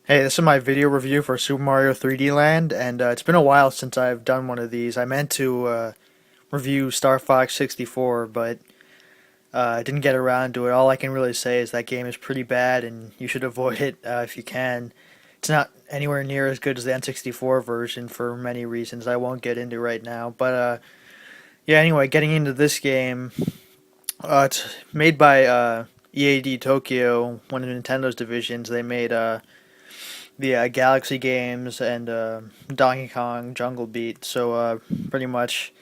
Hey, this is my video review for Super Mario 3D Land, and it's been a while since I've done one of these. I meant to review Star Fox 64, but I didn't get around to it. All I can really say is that game is pretty bad, and you should avoid it if you can. It's not anywhere near as good as the N64 version for many reasons I won't get into right now. But yeah, anyway, getting into this game, it's made by EAD Tokyo, one of Nintendo's divisions. They made the Galaxy games and Donkey Kong Jungle Beat. So pretty much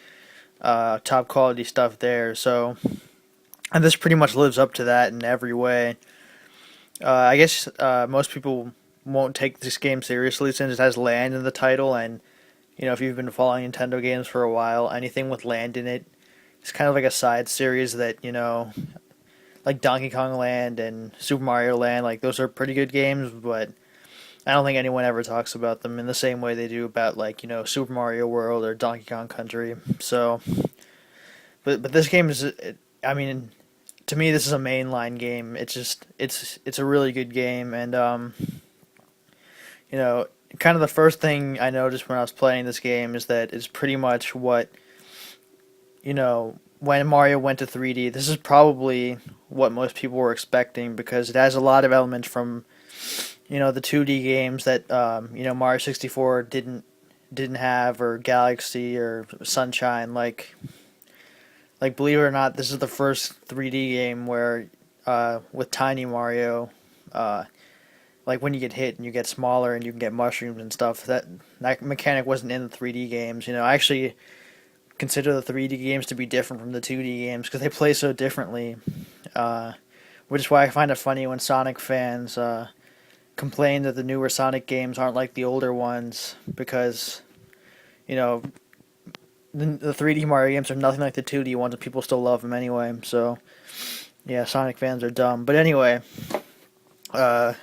top quality stuff there. So and this pretty much lives up to that in every way. I guess most people won't take this game seriously since it has land in the title, and if you've been following Nintendo games for a while, anything with land in it, it's kind of like a side series that like Donkey Kong Land and Super Mario Land, like those are pretty good games, but I don't think anyone ever talks about them in the same way they do about Super Mario World or Donkey Kong Country. So, but this game is, I mean, to me this is a mainline game. It's a really good game, and you know, kind of the first thing I noticed when I was playing this game is that it's pretty much what when Mario went to 3D. This is probably what most people were expecting because it has a lot of elements from the 2D games that Mario 64 didn't have, or Galaxy or Sunshine. Like believe it or not, this is the first 3D game where with Tiny Mario, uh, like when you get hit and you get smaller and you can get mushrooms and stuff. That mechanic wasn't in the 3D games. I actually consider the 3D games to be different from the 2D games because they play so differently. Uh, which is why I find it funny when Sonic fans complain that the newer Sonic games aren't like the older ones because you know the 3D Mario games are nothing like the 2D ones, and people still love them anyway. So yeah, Sonic fans are dumb. But anyway, uh,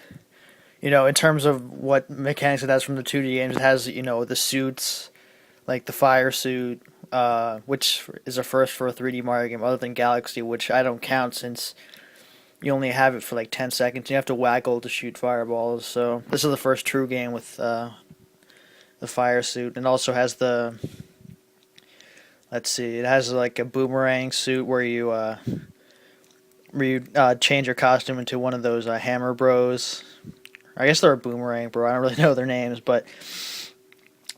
in terms of what mechanics it has from the 2D games, it has the suits, like the fire suit, which is a first for a 3D Mario game, other than Galaxy, which I don't count since you only have it for like 10 seconds. You have to waggle to shoot fireballs. So this is the first true game with the fire suit, and also has the, let's see, it has like a boomerang suit where you change your costume into one of those Hammer Bros. I guess they're a boomerang bro. I don't really know their names, but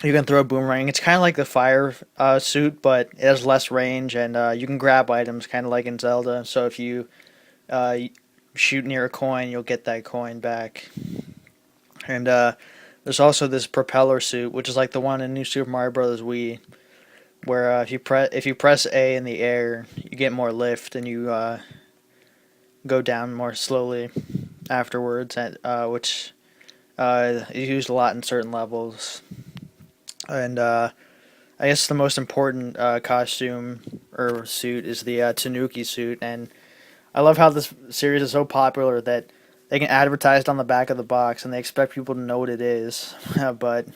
you can throw a boomerang. It's kind of like the fire suit, but it has less range, and you can grab items, kind of like in Zelda. So if you uh, shoot near a coin, you'll get that coin back. And there's also this propeller suit, which is like the one in New Super Mario Bros. Wii, where if you press A in the air, you get more lift, and you go down more slowly afterwards, and which is used a lot in certain levels. And I guess the most important costume or suit is the Tanuki suit, and I love how this series is so popular that they can advertise it on the back of the box, and they expect people to know what it is. but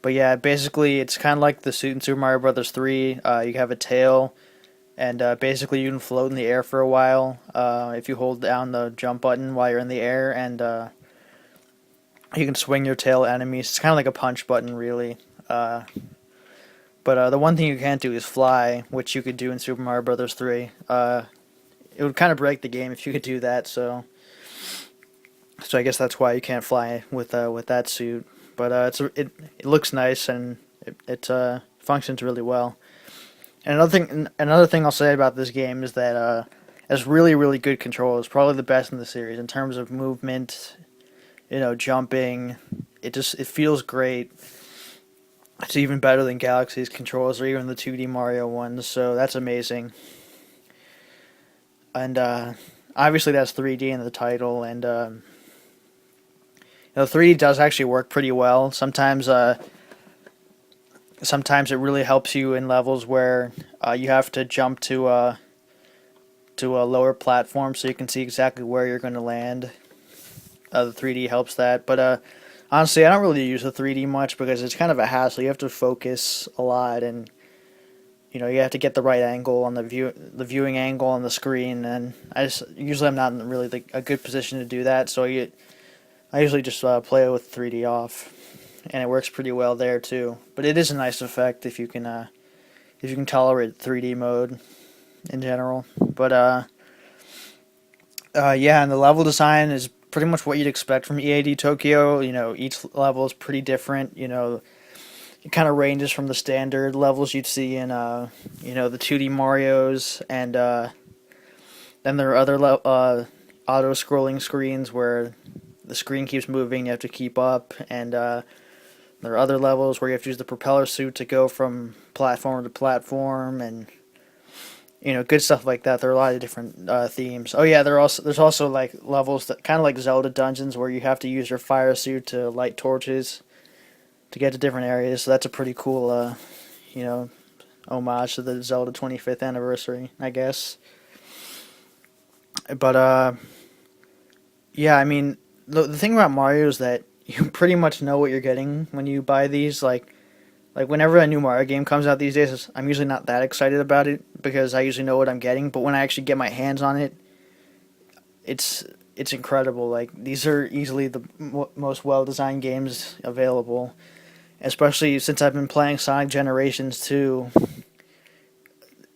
yeah, basically it's kind of like the suit in Super Mario Brothers 3. You have a tail, and basically you can float in the air for a while if you hold down the jump button while you're in the air, and you can swing your tail at enemies. It's kind of like a punch button, really. Uh, but the one thing you can't do is fly, which you could do in Super Mario Brothers 3. It would kind of break the game if you could do that. So I guess that's why you can't fly with that suit. But it looks nice, and it functions really well. And another thing I'll say about this game is that it has really really good control. It's probably the best in the series in terms of movement. Jumping. It feels great. It's even better than Galaxy's controls or even the 2D Mario ones. So that's amazing. And obviously that's 3D in the title, and 3D does actually work pretty well. Sometimes it really helps you in levels where you have to jump to a lower platform so you can see exactly where you're going to land. The 3D helps that, but honestly, I don't really use the 3D much because it's kind of a hassle. You have to focus a lot, and you have to get the right angle on the viewing angle on the screen, and I'm not in really a good position to do that. So I usually just play it with 3D off, and it works pretty well there too. But it is a nice effect if you can tolerate 3D mode in general. But yeah, and the level design is pretty much what you'd expect from EAD Tokyo. You know, each level is pretty different. You know, it kind of ranges from the standard levels you'd see in you know, the 2D Mario's, and then there are other auto scrolling screens where the screen keeps moving, you have to keep up, and there are other levels where you have to use the propeller suit to go from platform to platform, and you know, good stuff like that. There are a lot of different themes. Oh yeah, there's also like levels that kind of like Zelda dungeons where you have to use your fire suit to light torches to get to different areas. So that's a pretty cool, you know, homage to the Zelda 25th anniversary, I guess. But yeah, I mean, the thing about Mario is that you pretty much know what you're getting when you buy these. Like whenever a new Mario game comes out these days, I'm usually not that excited about it because I usually know what I'm getting. But when I actually get my hands on it, it's it's incredible. Like these are easily the most well designed games available, especially since I've been playing Sonic Generations 2.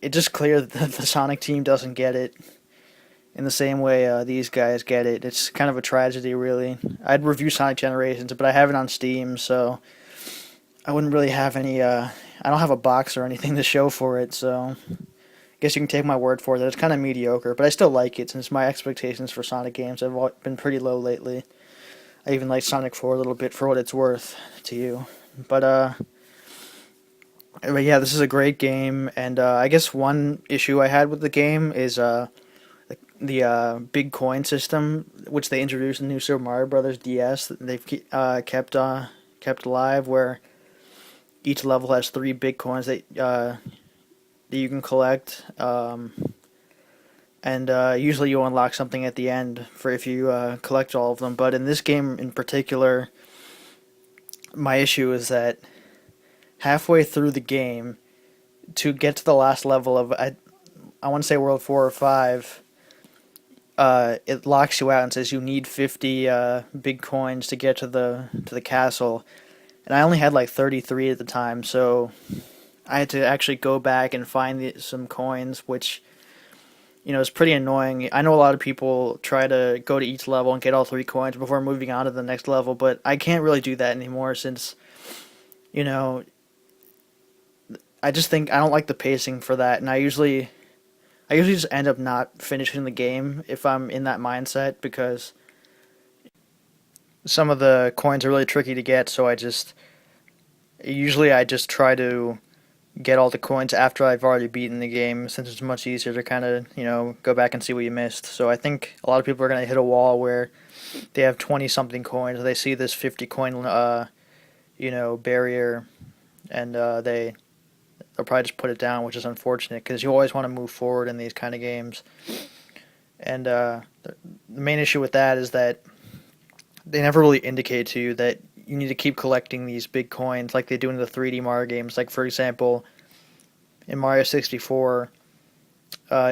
It's just clear that the Sonic team doesn't get it in the same way these guys get it. It's kind of a tragedy, really. I'd review Sonic Generations, but I have it on Steam, so I wouldn't really have any. I don't have a box or anything to show for it, so I guess you can take my word for it that it's kind of mediocre. But I still like it since my expectations for Sonic games have been pretty low lately. I even like Sonic 4 a little bit for what it's worth to you. But but yeah, this is a great game, and I guess one issue I had with the game is the big coin system, which they introduced in New Super Mario Brothers DS. They've kept alive, where each level has three big coins that you can collect, and usually you unlock something at the end for if you collect all of them. But in this game in particular, my issue is that halfway through the game, to get to the last level of I want to say World 4 or 5, it locks you out and says you need 50 big coins to get to the castle, and I only had like 33 at the time, so I had to actually go back and find some coins, which you know is pretty annoying. I know a lot of people try to go to each level and get all three coins before moving on to the next level, but I can't really do that anymore since you know I just think I don't like the pacing for that, and I usually just end up not finishing the game if I'm in that mindset because some of the coins are really tricky to get. So I just try to get all the coins after I've already beaten the game, since it's much easier to kind of go back and see what you missed. So I think a lot of people are gonna hit a wall where they have 20 something coins, they see this 50 coin barrier, and they'll probably just put it down, which is unfortunate because you always want to move forward in these kind of games. And the main issue with that is that they never really indicate to you that you need to keep collecting these big coins like they do in the 3D Mario games. Like, for example, in Mario 64,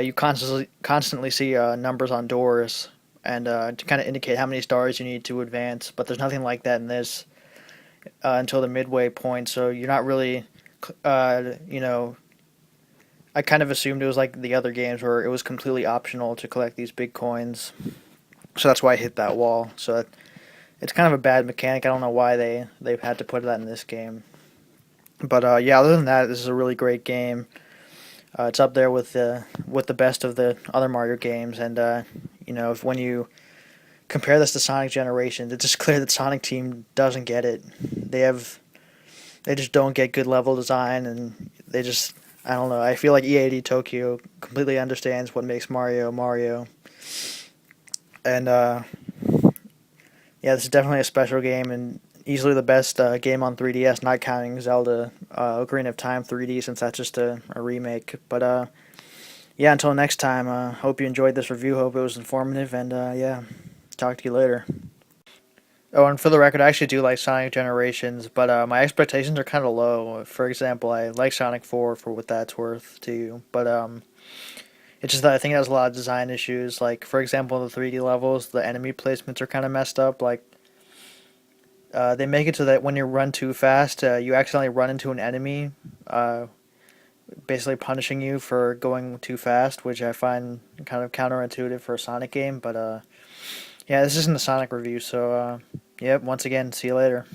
you constantly see numbers on doors and to kind of indicate how many stars you need to advance, but there's nothing like that in this until the midway point, so you're not really you know, I kind of assumed it was like the other games where it was completely optional to collect these big coins. So that's why I hit that wall. So it's kind of a bad mechanic. I don't know why they've had to put that in this game. But yeah, other than that, this is a really great game. It's up there with the best of the other Mario games, and when you compare this to Sonic Generations, it's just clear that Sonic Team doesn't get it. They just don't get good level design, and I don't know. I feel like EAD Tokyo completely understands what makes Mario Mario. And yeah, this is definitely a special game and easily the best game on 3DS, not counting Zelda Ocarina of Time 3D, since that's just a remake. But yeah, until next time, hope you enjoyed this review. Hope it was informative, and yeah, talk to you later. Oh, and for the record, I actually do like Sonic Generations, but my expectations are kind of low. For example, I like Sonic 4 for what that's worth to you, but it's just that I think it has a lot of design issues. Like, for example, the 3D levels, the enemy placements are kind of messed up. Like, They make it so that when you run too fast, you accidentally run into an enemy, uh, basically punishing you for going too fast, which I find kind of counterintuitive for a Sonic game. But yeah, this isn't a Sonic review, so yep. Once again, see you later.